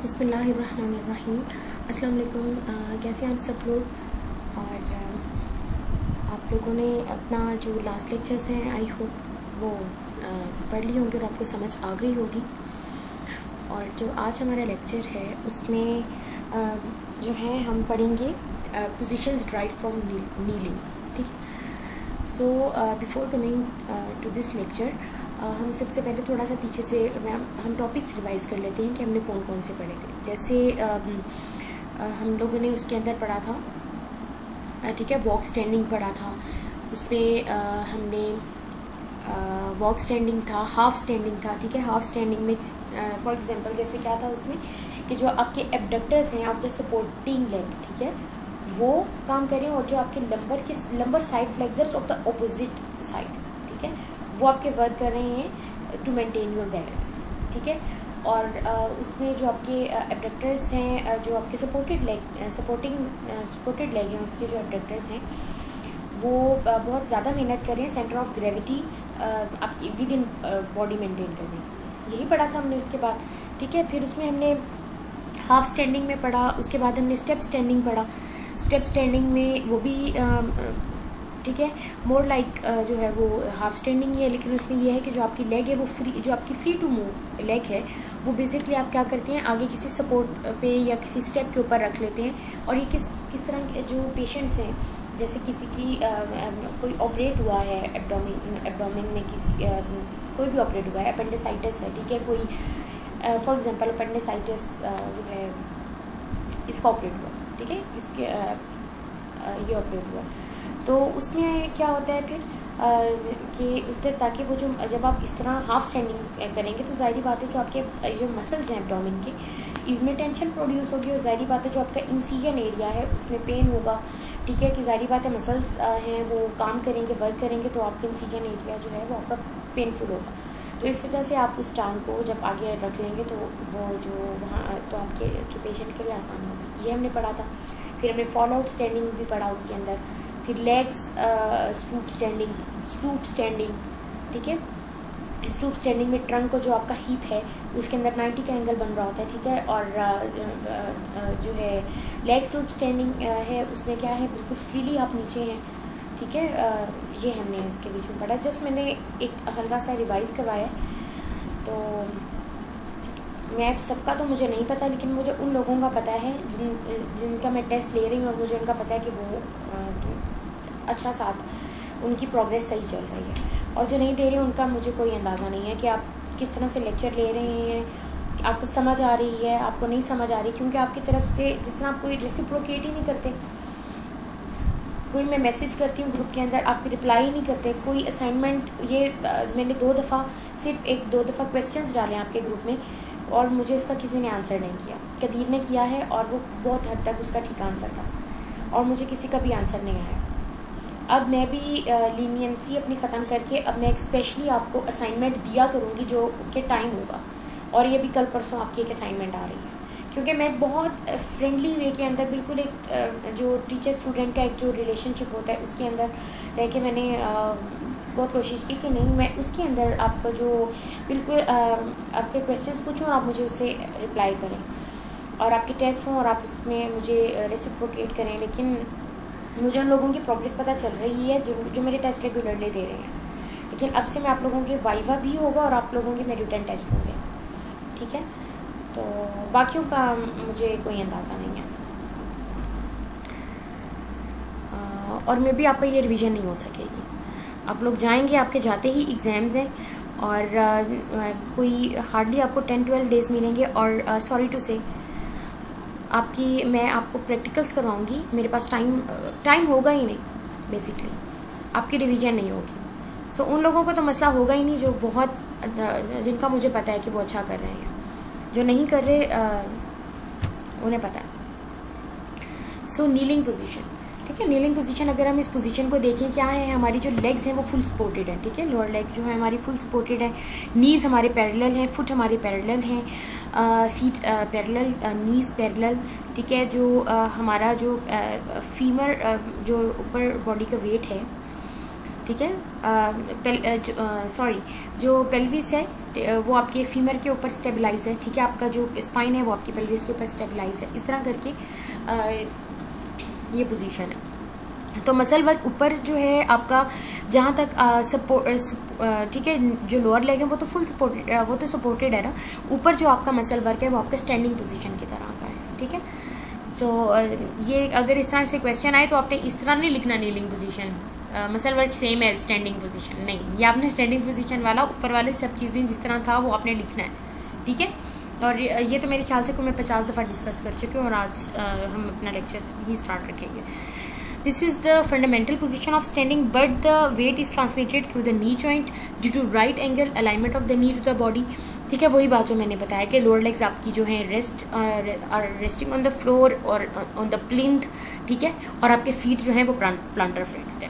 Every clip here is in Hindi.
बिस्मिल्लाहिर्रहमानिर्रहीम। अस्सलाम वालेकुम। कैसे हैं आप सब लोग? और आप लोगों ने अपना जो लास्ट लेक्चर्स हैं आई होप वो पढ़ लिए होंगे और आपको समझ आ गई होगी। और जो आज हमारा लेक्चर है उसमें जो है हम पढ़ेंगे पोजीशंस ड्राइव फ्रॉम नीलिंग। ठीक है। So before coming to this lecture हम सबसे पहले थोड़ा सा पीछे से हम टॉपिक्स रिवाइज कर लेते हैं कि हमने कौन कौन से पढ़े थे। जैसे हम लोगों ने उसके अंदर पढ़ा था, ठीक है, वॉक स्टैंडिंग पढ़ा था। उस पर हमने वॉक स्टैंडिंग था, हाफ स्टैंडिंग था। ठीक है। हाफ स्टैंडिंग में फॉर एग्जांपल जैसे क्या था उसमें कि जो आपके एबडक्टर्स हैं ऑफ द सपोर्टिंग लेग, ठीक है, वो काम करें और जो आपके lumbar side flexors of the opposite side, ठीक है, वो आपके वर्क कर रहे हैं टू मेंटेन योर बैलेंस। ठीक है। और उसमें जो आपके एबडक्टर्स हैं, जो आपके सपोर्टेड लेग हैं, उसके जो एबडक्टर्स हैं वो बहुत ज़्यादा मेहनत कर रहे हैं सेंटर ऑफ ग्रेविटी आपकी विद इन बॉडी मेंटेन करने के लिए। यही पढ़ा था हमने उसके बाद। ठीक है। फिर उसमें हमने हाफ स्टैंडिंग में पढ़ा, उसके बाद हमने स्टेप स्टैंडिंग पढ़ा। स्टेप स्टैंडिंग में वो भी ठीक है, मोर लाइक जो है वो हाफ स्टैंडिंग ही है, लेकिन उसमें ये है कि जो आपकी लेग है वो जो आपकी फ्री टू मूव लेग है वो बेसिकली आप क्या करते हैं, आगे किसी सपोर्ट पे या किसी स्टेप के ऊपर रख लेते हैं। और ये किस तरह के जो पेशेंट्स हैं, जैसे किसी की कोई ऑपरेट हुआ है एब्डोमिन में, किसी कोई भी ऑपरेट हुआ है, अपेंडिसाइटिस है, ठीक है, कोई फॉर एग्जांपल अपेंडिसाइटिस जो है इसका ऑपरेट हुआ, ठीक है, इसके ये ऑपरेट हुआ, तो उसमें क्या होता है फिर कि उससे ताकि वो जो जब आप इस तरह हाफ स्टैंडिंग करेंगे तो ज़ाहिर बात है जो आपके जो मसल्स हैं एब्डोमेन के, इसमें टेंशन प्रोड्यूस होगी और ज़ाहिर बात है जो आपका इंसिजन एरिया है उसमें पेन होगा। ठीक है, कि ज़ाहिर बात है मसल्स हैं वो काम करेंगे, वर्क करेंगे, तो आपका इंसिजन एरिया जो है वो आपका पेनफुल होगा। तो इस वजह से आप उस टांग को जब आगे रख लेंगे तो वो जो वहाँ तो आपके जो पेशेंट के लिए आसान होगा। ये हमने पढ़ा था। फिर हमने फॉल आउट स्टैंडिंग भी पढ़ा उसके अंदर। फिर लेग्स स्टूप स्टैंडिंग, ठीक है। स्टूप स्टैंडिंग में ट्रंक को जो आपका हिप है उसके अंदर 90 का एंगल बन रहा होता है, ठीक है। और जो है लेग स्टूप स्टैंडिंग है उसमें क्या है, बिल्कुल फ्रीली आप नीचे हैं, ठीक है। ये हमने इसके बीच में पढ़ा, जस्ट मैंने एक हल्का सा रिवाइज़ करवाया। तो मैं सबका तो मुझे नहीं पता, लेकिन मुझे उन लोगों का पता है जिनका मैं टेस्ट ले रही हूँ और मुझे उनका पता है कि वो अच्छा साथ उनकी प्रोग्रेस सही चल रही है। और जो नहीं दे रहे उनका मुझे कोई अंदाज़ा नहीं है कि आप किस तरह से लेक्चर ले रहे हैं, आपको समझ आ रही है, आपको नहीं समझ आ रही, क्योंकि आपकी तरफ से जिस तरह आप कोई रेसिप्रोकेट ही नहीं करते। कोई मैं मैसेज करती हूँ ग्रुप के अंदर, आपकी रिप्लाई ही नहीं करते। कोई असाइनमेंट, ये मैंने सिर्फ 1-2 दफ़ा क्वेश्चंस डाले आपके ग्रुप में और मुझे उसका किसी ने आंसर नहीं किया। कदीर ने किया है और वो बहुत हद तक उसका ठीक आंसर था और मुझे किसी का भी आंसर नहीं आया। अब मैं भी लीनियंसी अपनी ख़त्म करके अब मैं एक स्पेशली आपको असाइनमेंट दिया करूँगी जो के टाइम होगा। और ये भी कल परसों आपकी एक असाइनमेंट आ रही है, क्योंकि मैं बहुत फ्रेंडली वे के अंदर बिल्कुल एक जो टीचर स्टूडेंट का एक जो रिलेशनशिप होता है उसके अंदर रह के मैंने बहुत कोशिश की कि नहीं, मैं उसके अंदर आपको जो बिल्कुल आपके क्वेश्चंस पूछूँ और आप मुझे उससे रिप्लाई करें और आपके टेस्ट हों और आप उसमें मुझे रेसिप्रोकेट करें। लेकिन मुझे उन लोगों की प्रोग्रेस पता चल रही है जो मेरे टेस्ट रेगुलरली दे रहे हैं। लेकिन अब से मैं आप लोगों के वाइवा भी होगा और आप लोगों के मेरे रिटन टेस्ट होंगे, ठीक है। तो बाकियों का मुझे कोई अंदाज़ा नहीं है और मे भी आपका ये रिवीजन नहीं हो सकेगी। आप लोग जाएंगे, आपके जाते ही एग्ज़ाम्स हैं और कोई हार्डली आपको 10-12 डेज़ मिलेंगे और सॉरी टू से मैं आपको प्रैक्टिकल्स करवाऊंगी। मेरे पास टाइम होगा ही नहीं, बेसिकली आपकी रिवीजन नहीं होगी। सो उन लोगों को तो मसला होगा ही नहीं जो बहुत जिनका मुझे पता है कि वो अच्छा कर रहे हैं। जो नहीं कर रहे उन्हें पता है। सो नीलिंग पोजीशन, ठीक है। नीलिंग पोजीशन, अगर हम इस पोजीशन को देखें, क्या है, हमारी जो लेग्स हैं वो फुल सपोर्टेड है, ठीक है। लोअर लेग जो है हमारी फुल सपोर्टेड है, नीज़ हमारे पैरेलल हैं, फुट हमारे पैरेलल हैं, फीट पैरेलल, नीज़ पैरेलल, ठीक है। जो हमारा जो फीमर जो ऊपर बॉडी का वेट है ठीक है। जो पेल्विस है वो आपके फीमर के ऊपर स्टेबलाइज है, ठीक है। आपका जो स्पाइन है वो आपकी पेल्विस के ऊपर स्टेबलाइज है। इस तरह करके ये पोजीशन है। तो मसल वर्क ऊपर जो है आपका जहाँ तक सपोर्ट, ठीक है, जो लोअर लेग है वो तो फुल सपोर्टेड, वो तो सपोर्टेड है ना। ऊपर जो आपका मसल वर्क है वो आपका स्टैंडिंग पोजीशन की तरह का है, ठीक है। तो ये अगर इस तरह से क्वेश्चन आए तो आपने इस तरह नहीं लिखना kneeling position, muscle work same है स्टैंडिंग पोजीशन, नहीं, ये आपने स्टैंडिंग पोजीशन वाला ऊपर वाले सब चीज़ें जिस तरह था वो आपने लिखना है, ठीक है। और ये तो मेरे ख्याल से को मैं 50 दफ़ा डिस्कस कर चुकी हूँ और आज हम अपना लेक्चर ही स्टार्ट रखेंगे। This is the fundamental position of standing, but the weight is transmitted through the knee joint due to right angle alignment of the knee to the body, ठीक है। वही बात जो मैंने बताया कि लोअर लेग्स आपकी जो है रेस्टिंग ऑन द फ्लोर और ऑन द प्लिंथ, ठीक है, और आपके फीट जो है वो प्लांटर फ्लेक्स्ड है।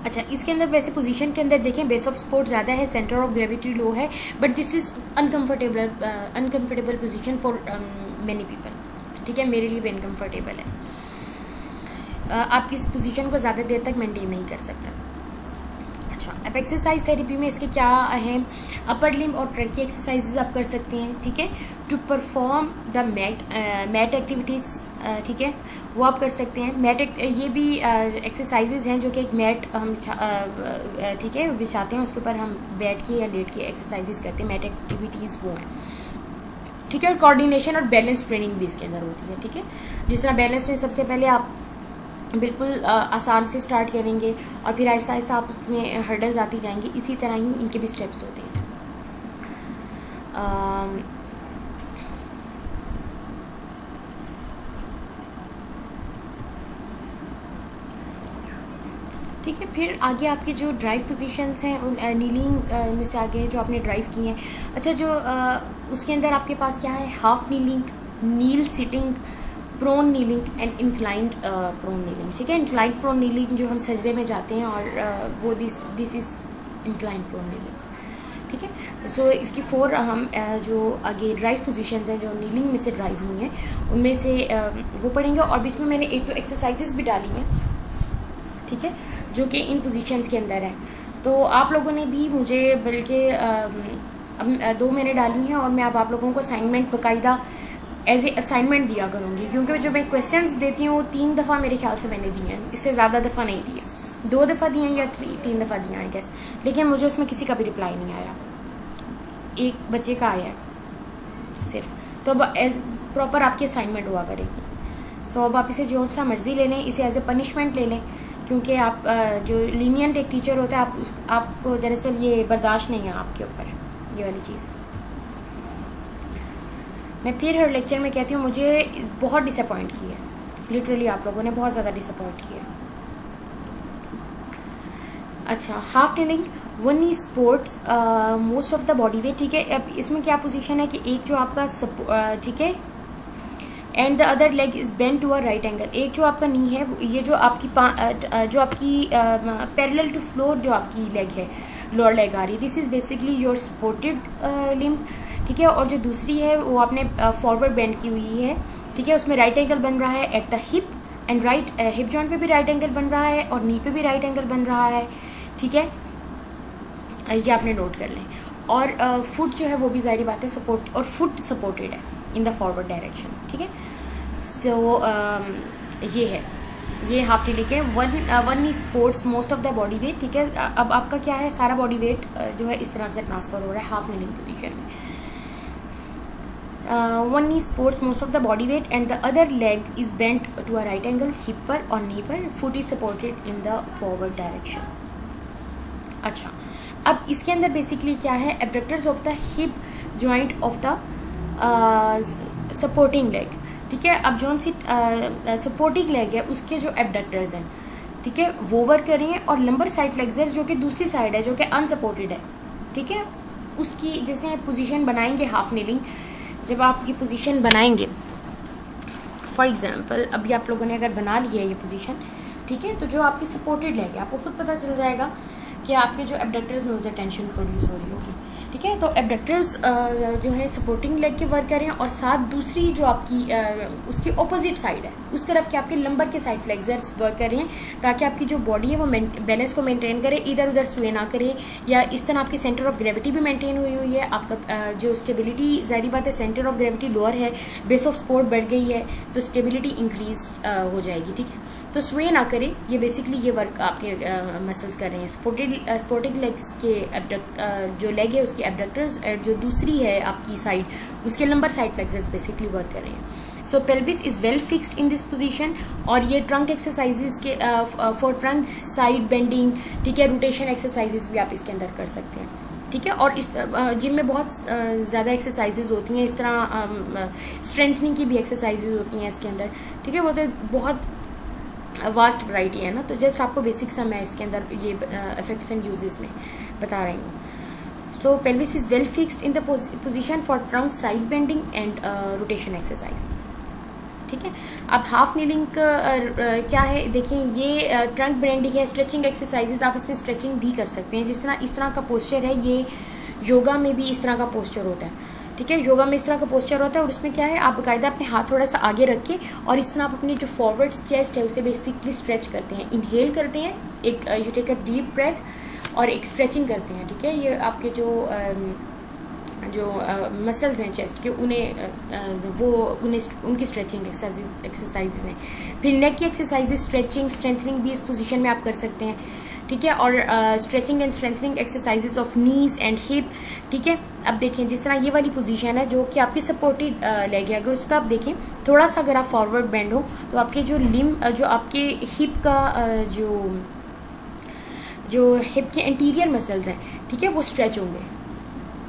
अच्छा, इसके अंदर वैसे पोजीशन के अंदर देखें बेस ऑफ सपोर्ट ज़्यादा है, सेंटर ऑफ ग्रेविटी लो है, but this is uncomfortable position for many people, ठीक है। मेरे लिए भी अनकम्फर्टेबल है। आप इस पोजीशन को ज़्यादा देर तक मेंटेन नहीं कर सकते। अच्छा, अब एक्सरसाइज थेरेपी में इसके क्या है, अपर लिम्ब और ट्रैक की एक्सरसाइजेज आप कर सकते हैं, ठीक है। To perform the mat activities, ठीक है, वो आप कर सकते हैं। मैट ये भी एक्सरसाइजेज हैं जो कि एक मैट हम ठीक है बिछाते हैं, उसके ऊपर हम बैठ के या लेट के एक्सरसाइजेज करते हैं, मैट एक्टिविटीज़ वो हैं, ठीक है। और कोऑर्डिनेशन और बैलेंस ट्रेनिंग भी इसके अंदर होती है, ठीक है। जिस तरह बैलेंस में सबसे पहले आप बिल्कुल आसान से स्टार्ट करेंगे और फिर आहिस्ता आहिस्ता आप उसमें हर्डल्स आती जाएंगी, इसी तरह ही इनके भी स्टेप्स होते हैं। ठीक है, फिर आगे आपके जो ड्राइव पोजीशंस हैं उन नीलिंग में से आगे जो आपने ड्राइव की हैं। अच्छा, जो उसके अंदर आपके पास क्या है, half kneeling, kneel sitting, prone kneeling and inclined prone kneeling, ठीक है। इंक्लाइंड प्रोन नीलिंग जो हम सजदे में जाते हैं और वो this is inclined prone kneeling, ठीक है। सो इसकी 4 अहम जो आगे ड्राइव पोजीशंस हैं जो नीलिंग में से ड्राइव हुई हैं उनमें से वो पढ़ेंगे। और बीच में मैंने एक तो एक्सरसाइजेस भी डाली हैं, ठीक है, जो कि इन पोजीशंस के अंदर हैं। तो आप लोगों ने भी मुझे बल्कि 2 मैंने डाली हैं और मैं अब आप लोगों को असाइनमेंट बाकायदा एज ए असाइनमेंट दिया करूँगी, क्योंकि जो मैं क्वेश्चंस देती हूँ वो 3 दफ़ा मेरे ख्याल से मैंने दिए हैं, इससे ज़्यादा दफ़ा नहीं दिए, 2 दफ़ा दिए या 3 दफ़ा दिए आई गेस, लेकिन मुझे उसमें किसी का भी रिप्लाई नहीं आया, एक बच्चे का आया है सिर्फ। तो अब एज प्रॉपर आपकी असाइनमेंट हुआ करेगी। सो अब आप इसे जो सा मर्ज़ी ले लें, इसे एज ए पनिशमेंट ले लें, क्योंकि आप जो लीनियंट एक टीचर होता है आपको दरअसल ये बर्दाश्त नहीं है आपके ऊपर ये वाली चीज़। मैं फिर हर लेक्चर में कहती हूँ मुझे बहुत डिसअपॉइंट किया, लिटरली आप लोगों ने बहुत ज़्यादा डिसअपॉइंट किया। अच्छा, half kneeling, one knee supports most of the body weight, ठीक है। अब इसमें क्या पोजीशन है कि एक जो आपका ठीक है and the other leg is bend to a right angle, एक जो आपका नी है ये जो आपकी पैरेलल टू फ्लोर जो आपकी लेग है, लोअर लेग आ रही है, this is basically your supported limb, ठीक है। और जो दूसरी है वो आपने फॉरवर्ड बेंड की हुई है, ठीक है, उसमें राइट एंगल बन रहा है eight the hip and right hip joint पे भी राइट एंगल बन रहा है और नी पे भी राइट एंगल बन रहा है, ठीक है, ये आपने नोट कर लें। और फुट जो है वो भी ज़ाहिर बात है सपोर्ट, और फुट सपोर्टेड है इन द फॉरवर्ड डायरेक्शन, ठीक है। सो ये है, ये हाफ नीलिंग है। One supports most of the body weight, ठीक है। अब आपका क्या है, सारा बॉडी वेट जो है इस तरह से ट्रांसफर हो रहा है हाफ नीलिंग पोजीशन में। one knee supports most of the body weight and the other leg is bent to a right angle, hip पर और knee पर, foot is supported in the forward direction। अच्छा, अब इसके अंदर बेसिकली क्या है, abductors of the hip joint of the supporting leg, ठीक है। अब जो सी सपोर्टिंग लेग है उसके जो एबडक्टर्स हैं, ठीक है, वो वर्क कर रही हैं, और लंबर साइड फ्लेक्सर्स जो कि दूसरी साइड है जो कि अनसपोर्टेड है, ठीक है, उसकी जैसे पोजीशन बनाएंगे हाफ नीलिंग, जब आप ये पोजीशन बनाएंगे, फॉर एग्जांपल अभी आप लोगों ने अगर बना लिया है ये पोजीशन, ठीक है, तो जो आपकी सपोर्टेड लेग है आपको खुद पता चल जाएगा कि आपके जो एबडक्टर्स में उधर टेंशन प्रोड्यूस हो रही होगी, ठीक है। तो एबडक्टर्स जो है सपोर्टिंग लेग के वर्क करें, और साथ दूसरी जो आपकी उसकी ऑपोजिट साइड है उस तरफ के आपके लंबर के साइड फ्लेक्सर्स वर्क करें, ताकि आपकी जो बॉडी है वो बैलेंस को मेंटेन करे, इधर उधर स्वे ना करे, या इस तरह आपकी सेंटर ऑफ ग्रेविटी भी मेंटेन हुई है। आपका जो स्टेबिलिटी, जाहिर बात है सेंटर ऑफ ग्रेविटी लोअर है, बेस ऑफ सपोर्ट बढ़ गई है, तो स्टेबिलिटी इंक्रीज हो जाएगी। ठीक है, तो स्वे ना करें, ये बेसिकली ये वर्क आपके मसल्स कर रहे हैं। स्पोर्टिंग लेग्स के जो लेग है उसकी एबडक्टर्स, जो दूसरी है आपकी साइड उसके lumbar side flexors basically work कर रहे हैं। So pelvis is well fixed in this position, और ये ट्रंक एक्सरसाइजेस के फॉर ट्रंक साइड बेंडिंग, ठीक है, रोटेशन एक्सरसाइजेस भी आप इसके अंदर कर सकते हैं। ठीक है, और इस जिम में बहुत ज़्यादा एक्सरसाइजेज होती हैं, इस तरह स्ट्रेंथनिंग की भी एक्सरसाइजेज होती हैं इसके अंदर। ठीक है, वो तो बहुत वास्ट वैरायटी है ना, तो जस्ट आपको बेसिक सा मैं इसके अंदर ये इफेक्ट्स एंड यूजेस में बता रही हूँ। So pelvis is well fixed in the position for trunk side bending and rotation exercise. ठीक है, अब हाफ नीलिंग क्या है, देखिए ये ट्रंक बेंडिंग है, स्ट्रेचिंग एक्सरसाइजेज आप इसमें स्ट्रेचिंग भी कर सकते हैं। जिस तरह इस तरह का पोस्चर है, ये योगा में भी इस तरह का पोस्चर होता है। ठीक है, योगा में इस तरह का पोस्चर होता है, और उसमें क्या है, आप बाकायदा अपने हाथ थोड़ा सा आगे रख के और इस तरह आप अपनी जो फॉरवर्ड चेस्ट है उसे बेसिकली स्ट्रेच करते हैं। इनहेल करते हैं, एक you take a deep breath, और एक स्ट्रेचिंग करते हैं। ठीक है, ये आपके जो मसल्स हैं चेस्ट के, उनकी स्ट्रेचिंग एक्सरसाइजेज हैं। फिर नेक की एक्सरसाइजेज, स्ट्रेचिंग स्ट्रेंथनिंग भी इस पोजीशन में आप कर सकते हैं। ठीक है, और stretching and strengthening exercises of knees and hip. ठीक है, अब देखें जिस तरह ये वाली पोजीशन है जो कि आपकी सपोर्टेड लेग है, अगर उसका आप देखें थोड़ा सा अगर आप फॉरवर्ड बेंड हो तो आपके जो जो आपके हिप का जो हिप के इंटीरियर मसल्स हैं, ठीक है, वो स्ट्रेच होंगे,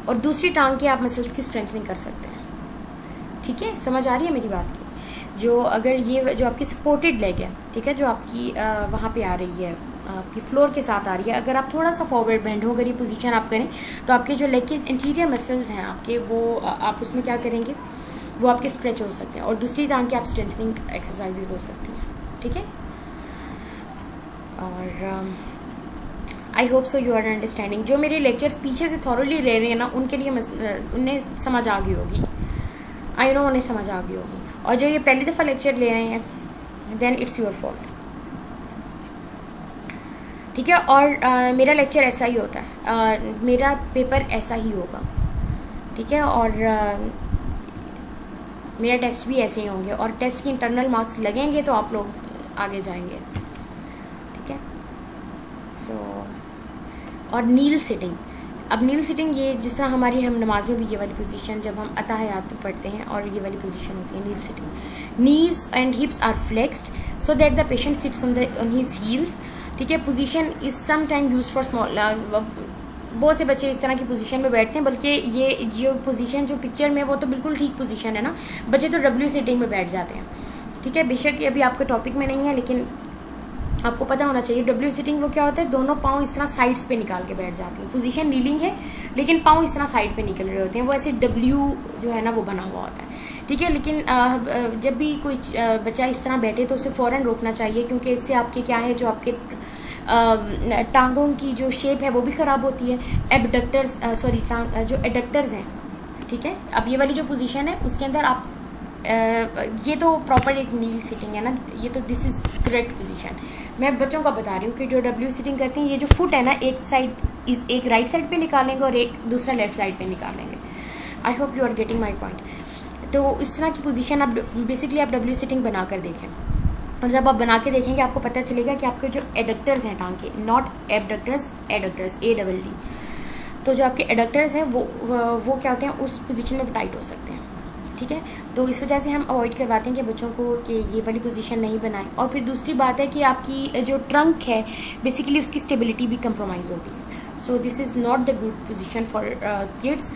और दूसरी टांग के आप मसल्स की स्ट्रेंथनिंग कर सकते हैं। ठीक है, समझ आ रही है मेरी बात की? जो अगर ये जो आपकी सपोर्टेड लेग है, ठीक है, जो आपकी वहाँ पे आ रही है, आपकी फ्लोर के साथ आ रही है, अगर आप थोड़ा सा फॉरवर्ड बेंड हो, अगर ये पोजीशन आप करें तो आपके जो लेग के इंटीरियर मसल्स हैं आपके, वो आप उसमें क्या करेंगे, वो आपके स्ट्रेच हो सकते हैं, और दूसरी टांग के आप स्ट्रेंथनिंग एक्सरसाइजेज हो सकती हैं। ठीक है, और I hope so you are understanding. जो मेरे लेक्चर्स पीछे से थॉरली रह रहे हैं ना, उनके लिए उन्हें समझ आ गई होगी, आई नो उन्हें समझ आ गई होगी, और जो ये पहली दफ़ा लेक्चर ले आए हैं देन इट्स योर फॉल्ट। ठीक है, और मेरा लेक्चर ऐसा ही होता है, मेरा पेपर ऐसा ही होगा। ठीक है, और मेरा टेस्ट भी ऐसे ही होंगे, और टेस्ट के इंटरनल मार्क्स लगेंगे तो आप लोग आगे जाएंगे। ठीक है, सो और नील सिटिंग। अब नील सिटिंग ये जिस तरह हम नमाज में भी ये वाली पोजीशन जब हम अताहयात पढ़ते हैं, और ये वाली पोजीशन होती है kneel sitting. Knees and hips are flexed so that the patient sits on his heels. ठीक है, position is some time use for small, बहुत से बच्चे इस तरह की पोजीशन में बैठते हैं, बल्कि ये जो पोजीशन जो पिक्चर में वो तो बिल्कुल ठीक पोजीशन है ना, बच्चे तो डब्ल्यू सिटिंग में बैठ जाते हैं। ठीक है, बेशक ये अभी आपके टॉपिक में नहीं है, लेकिन आपको पता होना चाहिए डब्ल्यू सिटिंग वो क्या होता है, दोनों पाँव इस तरह साइड्स पे निकाल के बैठ जाते हैं। पोजीशन नीलिंग है लेकिन पाँव इस तरह साइड पे निकल रहे होते हैं, वो ऐसे डब्ल्यू जो है ना वो बना हुआ होता है। ठीक है, लेकिन जब भी कोई बच्चा इस तरह बैठे तो उसे फ़ौरन रोकना चाहिए, क्योंकि इससे आपके क्या है, जो आपके टांगों की जो शेप है वो भी ख़राब होती है। एबडक्टर्स जो एडक्टर्स हैं, ठीक है, अब ये वाली जो पोजीशन है उसके अंदर आप ये तो प्रॉपर एक नील सिटिंग है ना, ये तो दिस इज़ करेक्ट पोजीशन। मैं बच्चों को बता रही हूँ कि जो डब्ल्यू सिटिंग करते हैं, ये जो फुट है ना, एक राइट साइड पे निकालेंगे और एक दूसरा लेफ्ट साइड पे निकालेंगे। I hope you are getting my point. तो इस तरह की पोजीशन आप बेसिकली आप डब्ल्यू सिटिंग बना कर देखें, और जब आप बना के देखेंगे आपको पता चलेगा कि आपके जो एडक्टर्स हैं टांग के, नॉट एबडक्टर्स, एडक्टर्स ADD, तो जो आपके एडक्टर्स हैं वो क्या होते हैं, उस पोजीशन में टाइट हो सकते हैं। ठीक है, तो इस वजह से हम अवॉइड करवाते हैं कि बच्चों को कि ये वाली पोजीशन नहीं बनाएं। और फिर दूसरी बात है कि आपकी जो ट्रंक है बेसिकली उसकी स्टेबिलिटी भी कंप्रोमाइज़ होती है। So this is not the good position for kids.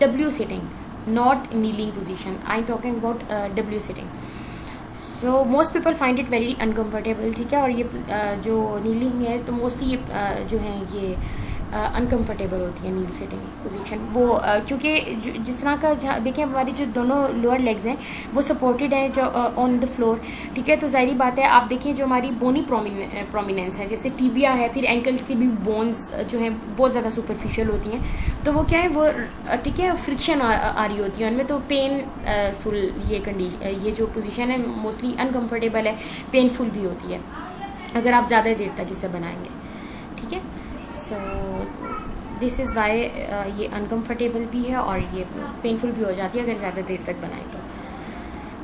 W sitting, not kneeling position, I am talking about W sitting. So most people find it very uncomfortable. ठीक है, और ये जो नीलिंग है तो मोस्टली ये जो है ये अनकम्फर्टेबल होती है नील सिटिंग पोजीशन वो, क्योंकि जिस तरह का देखिए हमारी जो दोनों लोअर लेग्स हैं वो सपोर्टेड हैं जो ऑन द फ्लोर, ठीक है। तो जाहिर बात है आप देखिए जो हमारी बोनी प्रोमिनेंस है, जैसे टीबिया है, फिर एंकल की भी बोन्स जो हैं बहुत ज़्यादा सुपरफिशियल होती हैं, तो वो क्या है वो ठीक है फ्रिक्शन आ रही होती है उनमें, तो पेन फुल ये जो पोजीशन है मोस्टली अनकम्फर्टेबल है, पेनफुल भी होती है अगर आप ज़्यादा देर तक इसे बनाएंगे, ठीक है। सो दिस इज़ वाई ये अनकम्फर्टेबल भी है और ये पेनफुल भी हो जाती है अगर ज़्यादा देर तक बनाएं तो,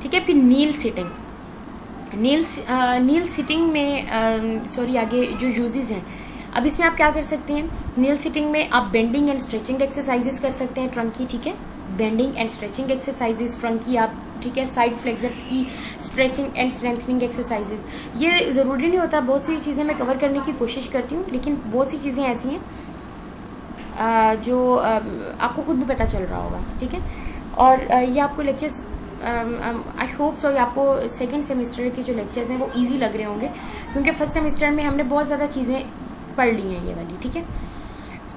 ठीक है। फिर नील सिटिंग, नील सिटिंग में सॉरी आगे जो यूजेस हैं, अब इसमें आप क्या कर सकते हैं, नील सिटिंग में आप बेंडिंग एंड स्ट्रेचिंग एक्सरसाइजेस कर सकते हैं ट्रंक की, ठीक है। Bending and stretching exercises trunk की आप, ठीक है। साइड फ्लेक्सर्स की स्ट्रेचिंग एंड स्ट्रेंथनिंग एक्सरसाइजेस, ये ज़रूरी नहीं होता, बहुत सी चीज़ें मैं कवर करने की कोशिश करती हूँ, लेकिन बहुत सी चीज़ें ऐसी हैं जो आपको खुद भी पता चल रहा होगा, ठीक है। और ये आपको लेक्चर्स आई होप सो, आपको सेकेंड सेमेस्टर के जो लेक्चर्स हैं वो ईजी लग रहे होंगे, क्योंकि फर्स्ट सेमेस्टर में हमने बहुत ज़्यादा चीज़ें पढ़ ली हैं ये वाली, ठीक है।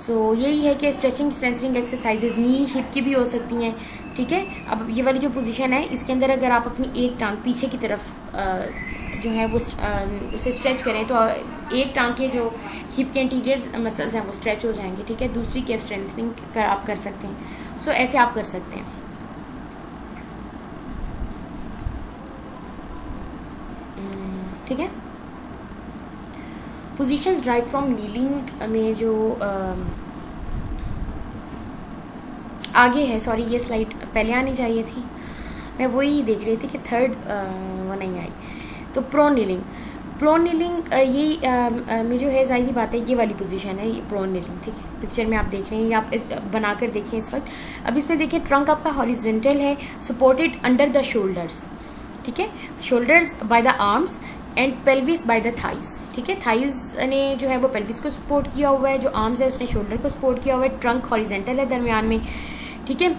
सो यही है कि स्ट्रेचिंग स्ट्रेंथनिंग एक्सरसाइजेज नी हिप की भी हो सकती हैं, ठीक है। अब ये वाली जो पोजीशन है इसके अंदर अगर आप अपनी एक टांग पीछे की तरफ जो है वो उसे स्ट्रेच करें तो एक टांग के जो हिप के इंटीरियर मसल्स हैं वो स्ट्रेच हो जाएंगे, ठीक है। दूसरी के स्ट्रेंथनिंग आप कर सकते हैं, सो ऐसे आप कर सकते हैं, ठीक है। पोजीशंस ड्राइव फ्रॉम नीलिंग में जो आगे है, सॉरी ये स्लाइड पहले आनी चाहिए थी, मैं वही देख रही थी कि थर्ड वो नहीं आई, तो प्रोन नीलिंग यही में जो है जाहिर बात है ये वाली पोजीशन है, ये प्रोन नीलिंग, ठीक है। पिक्चर में आप देख रहे हैं, ये आप बनाकर देखें इस वक्त। अब इसमें देखिए ट्रंक आपका हॉरिजेंटल है, सपोर्टेड अंडर द शोल्डर्स, ठीक है। Shoulders by the arms and pelvis by the thighs, ठीक है। थाइज ने जो है वो पेल्विस को सपोर्ट किया हुआ है, जो आर्म्स है उसने शोल्डर को सपोर्ट किया हुआ है, ट्रंक हॉरिजेंटल है दरमियान में, ठीक है।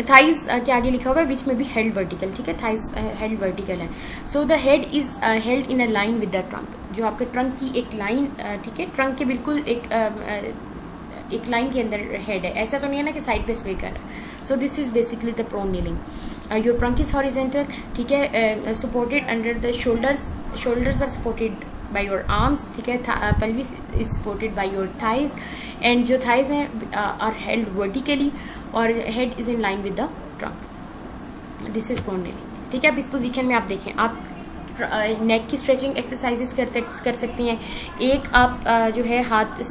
थाइज के आगे लिखा हुआ है विच में भी हेल्ड वर्टिकल, ठीक है। थाइज हेल्ड वर्टिकल है, so the head is held in a line with the trunk, जो आपके ट्रंक की एक लाइन, ठीक है, ट्रंक के बिल्कुल एक लाइन के अंदर हेड है, ऐसा तो नहीं है ना कि साइड पे स्वे कर रहा है। So this is basically the prone kneeling. Your trunk is horizontal, ठीक है, supported under the shoulders are supported by your arms, ठीक है। pelvis is supported by your thighs and जो thighs हैं are held vertically और head is in line with the trunk. This is prone kneeling, ठीक है। अब इस पोजीशन में आप देखें, आप नेक की स्ट्रेचिंग एक्सरसाइजेस कर सकती हैं। एक आप जो है हाथ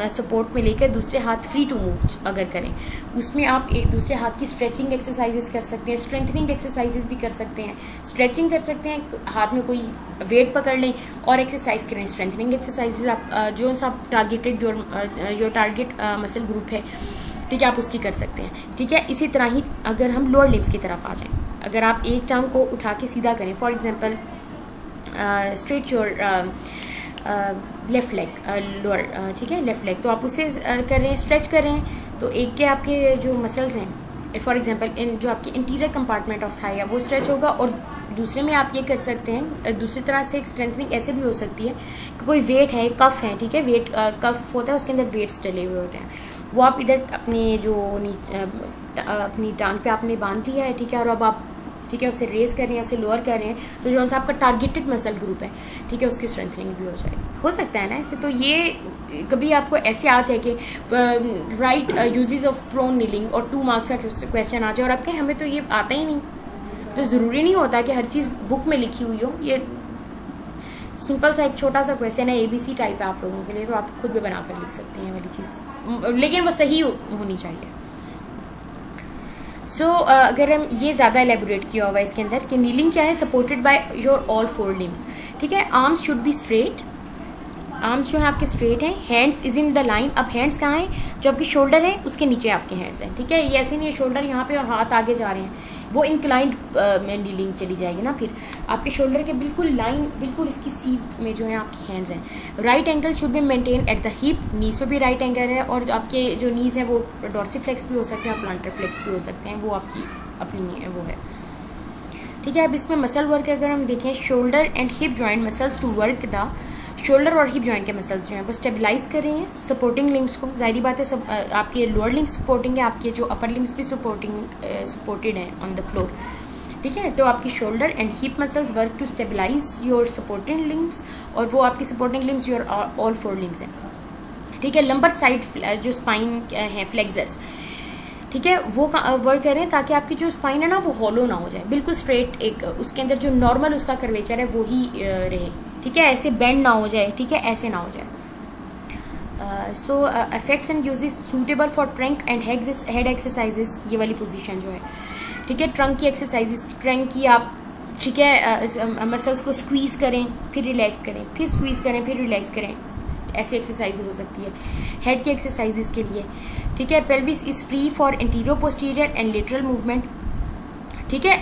सपोर्ट में लेकर दूसरे हाथ फ्री टू मूव अगर करें, उसमें आप एक दूसरे हाथ की स्ट्रेचिंग एक्सरसाइजेस कर सकते हैं, स्ट्रेंथनिंग एक्सरसाइजेस भी कर सकते हैं, स्ट्रेचिंग कर सकते हैं, हाथ में कोई वेट पकड़ लें और एक्सरसाइज करें। स्ट्रेंथनिंग एक्सरसाइजेस आप जो सा targeted your target muscle group है, ठीक है, आप उसकी कर सकते हैं, ठीक है। इसी तरह ही अगर हम लोअर लिम्स की तरफ आ जाएं, अगर आप एक टांग को उठा के सीधा करें, for example straight your left leg lower, ठीक है, लेफ्ट लेग, तो आप उसे कर रहे हैं, स्ट्रेच कर रहे हैं, तो एक के आपके जो मसल्स हैं फॉर एग्जांपल इन जो आपके इंटीरियर कंपार्टमेंट ऑफ थाई है वो स्ट्रेच होगा, और दूसरे में आप ये कर सकते हैं। दूसरी तरह से एक स्ट्रेंथनिंग ऐसे भी हो सकती है कि कोई वेट है, कफ है, ठीक है, वेट कफ होता है, उसके अंदर वेट्स डले हुए होते हैं, वो आप इधर अपने जो अपनी टांग पे आपने बांध लिया है, ठीक है, और अब आप, ठीक है, उसे रेज कर रहे हैं, उसे लोअर कर रहे हैं, तो जो सा आपका टारगेटेड मसल ग्रुप है, ठीक है, उसकी स्ट्रेंथनिंग भी हो जाएगी, हो सकता है ना ऐसे। तो ये कभी आपको ऐसे आ जाए कि right uses of prone kneeling और 2 मार्क्स का क्वेश्चन आ जाए और आप कहें हमें तो ये आता ही नहीं, तो ज़रूरी नहीं होता कि हर चीज़ बुक में लिखी हुई हो। ये सिंपल सा एक छोटा सा क्वेश्चन है, ABC टाइप है आप लोगों के लिए, तो आप खुद भी बनाकर लिख सकते हैं वाली चीज़, लेकिन वो सही होनी चाहिए। सो अगर हम ये ज़्यादा एलेबोरेट किया हुआ है इसके अंदर कि नीलिंग क्या है, supported by your all 4 limbs, ठीक है। Arms should be straight, arms जो है आपके स्ट्रेट हैं, hands is in the line. अब हैंड्स कहाँ हैं, जो आपके शोल्डर है उसके नीचे आपके हैंड्स हैं, ठीक है। ये ऐसे नहीं है शोल्डर यहाँ पे और हाथ आगे जा रहे हैं, वो इंक्लाइंड में नीलिंग चली जाएगी ना, फिर आपके शोल्डर के बिल्कुल लाइन, बिल्कुल इसकी सीध में जो है आपके हैंड्स हैं। Right angle should be maintain at the hip, knees पे भी राइट एंगल है, और आपके जो नीज हैं वो डॉर्सिफ्लेक्स भी हो सकते हैं और प्लांटर फ्लेक्स भी हो सकते हैं, वो आपकी अपनी वो है, ठीक है। अब इसमें मसल वर्क अगर हम देखें, shoulder and hip joint muscles to work the shoulder और हिप जॉइंट के मसल्स जो हैं वो स्टेबलाइज कर रही हैं सपोर्टिंग लिम्स को। जाहिर बात है सब आपके लोअर लिम्स सपोर्टिंग है, आपके जो अपर लिम्स भी सपोर्टेड हैं ऑन द फ्लोर, ठीक है। तो आपकी shoulder and hip muscles work to stabilize your supporting limbs, और वो आपकी supporting limbs your all 4 limbs हैं, ठीक है। लंबर साइड जो स्पाइन है फ्लेक्सर्स, ठीक है, वो वर्क करें ताकि आपकी जो स्पाइन है ना वो हॉलो ना हो जाए, बिल्कुल स्ट्रेट, एक उसके अंदर जो नॉर्मल उसका कर्वेचर है वो ही रहे, ठीक है, ऐसे बेंड ना हो जाए, ठीक है, ऐसे ना हो जाए। So effects and uses suitable for trunk and head exercises, ये वाली पोजीशन जो है, ठीक है। ट्रंक की एक्सरसाइजेस, ट्रंक की आप, ठीक है, मसल्स को स्क्वीज करें फिर रिलैक्स करें, फिर स्क्वीज करें फिर रिलैक्स करें, ऐसी एक्सरसाइज हो सकती है। हेड की एक्सरसाइजेस के लिए, ठीक है, pelvis is free for anterior posterior and lateral movement, ठीक है।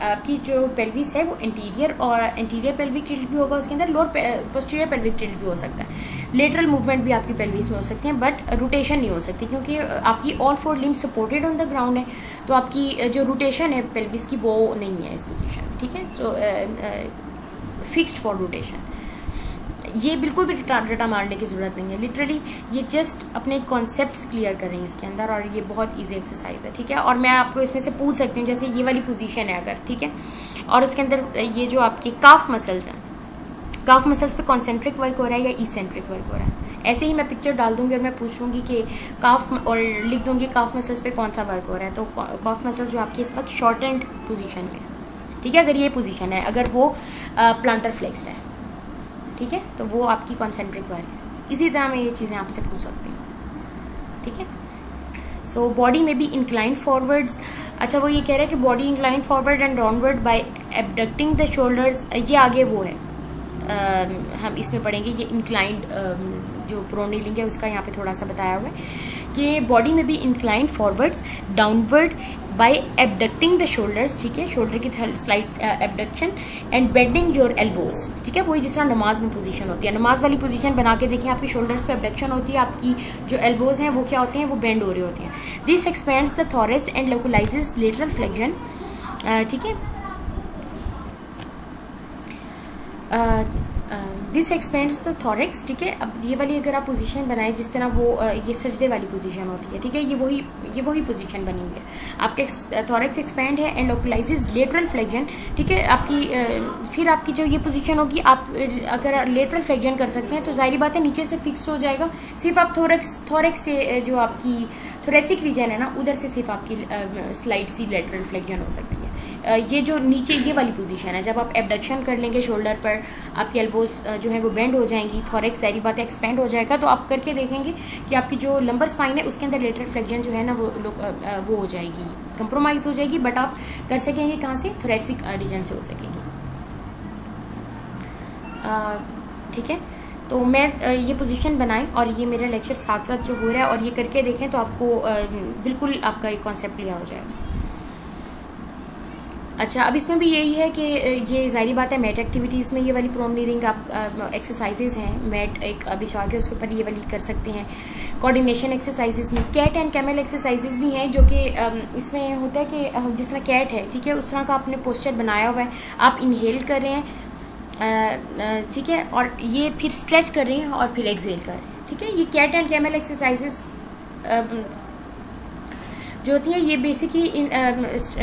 आपकी जो पेल्विस है वो एंटीरियर और एंटीरियर पेल्विक टिल्ट भी होगा उसके अंदर, लोअर पोस्टीरियर पेल्विक टिल्ट भी हो सकता है, लेटरल मूवमेंट भी आपकी पेल्विस में हो सकती है, बट रोटेशन नहीं हो सकती क्योंकि आपकी all 4 limbs supported on the ground है, तो आपकी जो रोटेशन है पेल्विस की वो नहीं है इस पोजीशन में, ठीक है। सो फिक्स्ड फॉर रोटेशन, ये बिल्कुल भी रटा मारने की जरूरत नहीं है, लिटरली ये जस्ट अपने कॉन्सेप्ट्स क्लियर कर रही हैं इसके अंदर, और ये बहुत इजी एक्सरसाइज है, ठीक है। और मैं आपको इसमें से पूछ सकती हूँ, जैसे ये वाली पोजीशन है अगर, ठीक है, और उसके अंदर ये जो आपके काफ मसल्स हैं, काफ मसल्स पे कॉन्सेंट्रिक वर्क हो रहा है या इसेंट्रिक वर्क हो रहा है, ऐसे ही मैं पिक्चर डाल दूंगी और मैं पूछूंगी कि काफ, और लिख दूंगी काफ मसल्स पे कौन सा वर्क हो रहा है, तो काफ मसल्स जो आपकी इस वक्त शॉर्ट एंड पोजीशन में, ठीक है, अगर ये पोजीशन है, अगर वो प्लांटर फ्लेक्स्ड है, ठीक है, तो वो आपकी कॉन्सेंट्रिक वर्क है। इसी तरह मैं ये चीज़ें आपसे पूछ सकती हूँ, ठीक है। सो बॉडी में बी इंक्लाइन फॉरवर्ड्स, अच्छा वो ये कह रहे हैं कि body incline forward and downward by abducting the shoulders, ये आगे वो है, हम इसमें पढ़ेंगे, ये इंक्लाइंड जो प्रोनीलिंग है उसका यहाँ पे थोड़ा सा बताया हुआ है कि बॉडी में भी inclined forwards downward by abducting the shoulders, ठीक है, शोल्डर की slight abduction and bending your elbows, ठीक है, वही जिस तरह नमाज में पोजीशन होती है, नमाज वाली पोजीशन बना के देखें, आपकी शोल्डर्स पे एबडक्शन होती है, आपकी जो एल्बोज हैं वो क्या होते हैं, वो बेंड हो रहे होते हैं। This expands the thorax and localises lateral flexion, ठीक है, दिस एक्सपेंड्स द थॉरेक्स, ठीक है। अब ये वाली अगर आप पोजीशन बनाए जिस तरह वो ये सजदे वाली पोजीशन होती है, ठीक है, ये वही पोजीशन बनी हुई है, आपके थॉरेक्स एक्सपेंड है एंड लोकलाइजेस लेटरल फ्लेक्शन, ठीक है। आपकी फिर आपकी जो ये पोजीशन होगी, आप अगर लेटरल फ्लेक्शन कर सकते हैं तो जाहिर बात है नीचे से फिक्स हो जाएगा, सिर्फ आप थॉरेक्स से जो आपकी थोरेसिक रीजन है ना उधर से सिर्फ आपकी स्लाइड सी लेटरल फ्लेक्शन हो सकती है। ये जो नीचे ये वाली पोजीशन है, जब आप एबडक्शन कर लेंगे शोल्डर पर, आपकी एल्बोज जो है वो बेंड हो जाएंगी, थॉरेक्स सारी बातें एक्सपेंड हो जाएगा, तो आप करके देखेंगे कि आपकी जो लंबर स्पाइन है उसके अंदर लेटरल फ्लेक्शन जो है ना वो हो जाएगी, कंप्रोमाइज हो जाएगी, बट आप कर सकेंगे कहाँ से, थोरेसिक रीजन से हो सकेंगे, ठीक है। तो मैं ये पोजीशन बनाई और ये मेरा लेक्चर साथ साथ जो हो रहा है और ये करके देखें तो आपको बिल्कुल आपका एक कॉन्सेप्ट क्लियर हो जाएगा। अच्छा, अब इसमें भी यही है कि ये जाहिर बात है मैट एक्टिविटीज़ में ये वाली प्रोमनीरिंग आप एक्सरसाइजेज हैं, मैट एक बिछा के उसके ऊपर ये वाली कर सकते हैं। कोऑर्डिनेशन एक्सरसाइजेज में कैट एंड कैमल एक्सरसाइजेज भी हैं, जो कि इसमें होता है कि जिस तरह कैट है, ठीक है, उस तरह का आपने पोस्चर बनाया हुआ है, आप इनहेल कर रहे हैं, ठीक है, और ये फिर स्ट्रेच कर रहे हैं और फिर एक्सेल कर रहे हैं, ठीक है। ये कैट एंड कैमल एक्सरसाइजेज जो होती है ये बेसिकली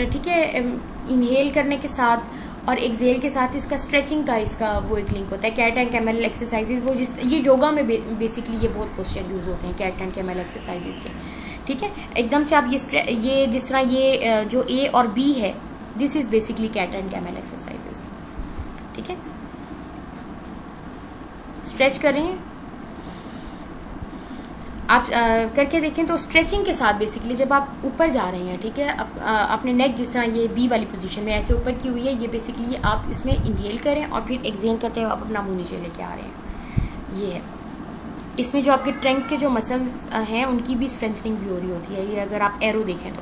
ठीक है, इनहेल करने के साथ और एक्सेल के साथ इसका स्ट्रेचिंग का इसका वो एक लिंक होता है। कैट एंड कैमल एक्सरसाइजेज वो ये योगा में बेसिकली ये बहुत पोस्चर यूज होते हैं कैट एंड कैमल एक्सरसाइजेज के, ठीक है। एकदम से आप ये जिस तरह ये जो ए और बी है, this is basically cat and camel exercises, ठीक है। स्ट्रेच करें आप करके देखें तो स्ट्रेचिंग के साथ बेसिकली जब आप ऊपर जा रहे हैं, ठीक है, अपने नेक जिस तरह ये बी वाली पोजीशन में ऐसे ऊपर की हुई है, ये बेसिकली आप इसमें इनहेल करें और फिर एक्सहेल करते हुए आप अपना मुंह नीचे लेके आ रहे हैं, ये है। इसमें जो आपके ट्रंक के जो मसल्स हैं उनकी भी स्ट्रेंथनिंग भी हो रही होती है, ये अगर आप एरो देखें तो।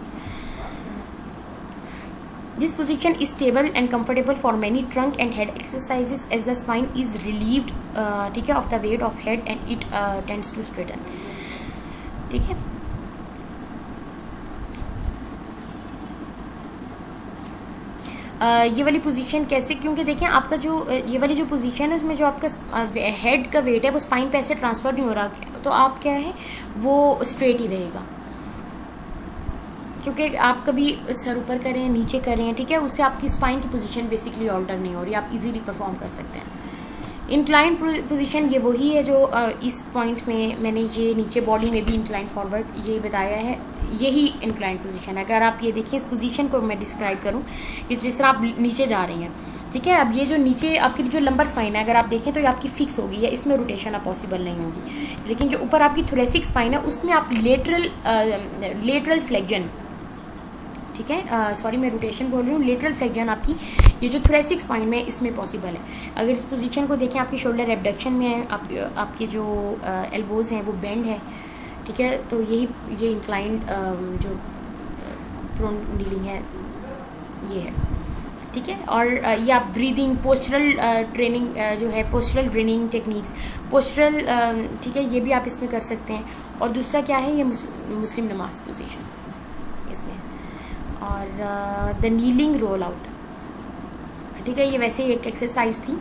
This position is stable and comfortable for many trunk and head exercises as the spine is relieved, ठीक है, of the weight of head and it tends to straighten, ठीक है। ये वाली पोजीशन कैसे, क्योंकि देखें आपका जो ये वाली जो पोजीशन है उसमें जो आपका हेड का वेट है वो स्पाइन पे ऐसे ट्रांसफर नहीं हो रहा, तो आप क्या है वो स्ट्रेट ही रहेगा, क्योंकि आप कभी सर ऊपर करें नीचे करें, ठीक है, उससे आपकी स्पाइन की पोजीशन बेसिकली ऑल्टर नहीं हो रही, आप इजीली परफॉर्म कर सकते हैं। इंक्लाइन पोजीशन ये वही है जो इस पॉइंट में मैंने ये नीचे बॉडी में भी इंक्लाइन फॉरवर्ड ये बताया है, यही इंक्लाइन पोजीशन है। अगर आप ये देखिए इस पोजीशन को मैं डिस्क्राइब करूं कि जिस तरह आप नीचे जा रही हैं, ठीक है, अब ये जो नीचे आपकी जो लंबर स्पाइन है अगर आप देखें तो ये आपकी फिक्स होगी या इसमें रोटेशन आप पॉसिबल नहीं होगी, लेकिन जो ऊपर आपकी थोरेसिक स्पाइन है उसमें आप लेटरल फ्लेक्जन, ठीक है, सॉरी मैं रोटेशन बोल रही हूँ, लेटरल फ्लेक्जन आपकी ये जो थोरेसिक स्पाइन में इसमें पॉसिबल है। अगर इस पोजीशन को देखें आपकी शोल्डर एबडक्शन में है, आपके जो एल्बोज हैं वो बेंड है, ठीक है, तो ये इंक्लाइंड जो प्रोन नीलिंग है ये है, ठीक है। और ये आप ब्रीदिंग पोस्चरल ट्रेनिंग जो है पोस्चरल ट्रेनिंग टेक्निक्स पोस्चरल, ठीक है, ये भी आप इसमें कर सकते हैं। और दूसरा क्या है ये मुस्लिम नमाज पोजीशन इसमें, और द नीलिंग रोल आउट, ठीक है, ये वैसे एक एक्सरसाइज थी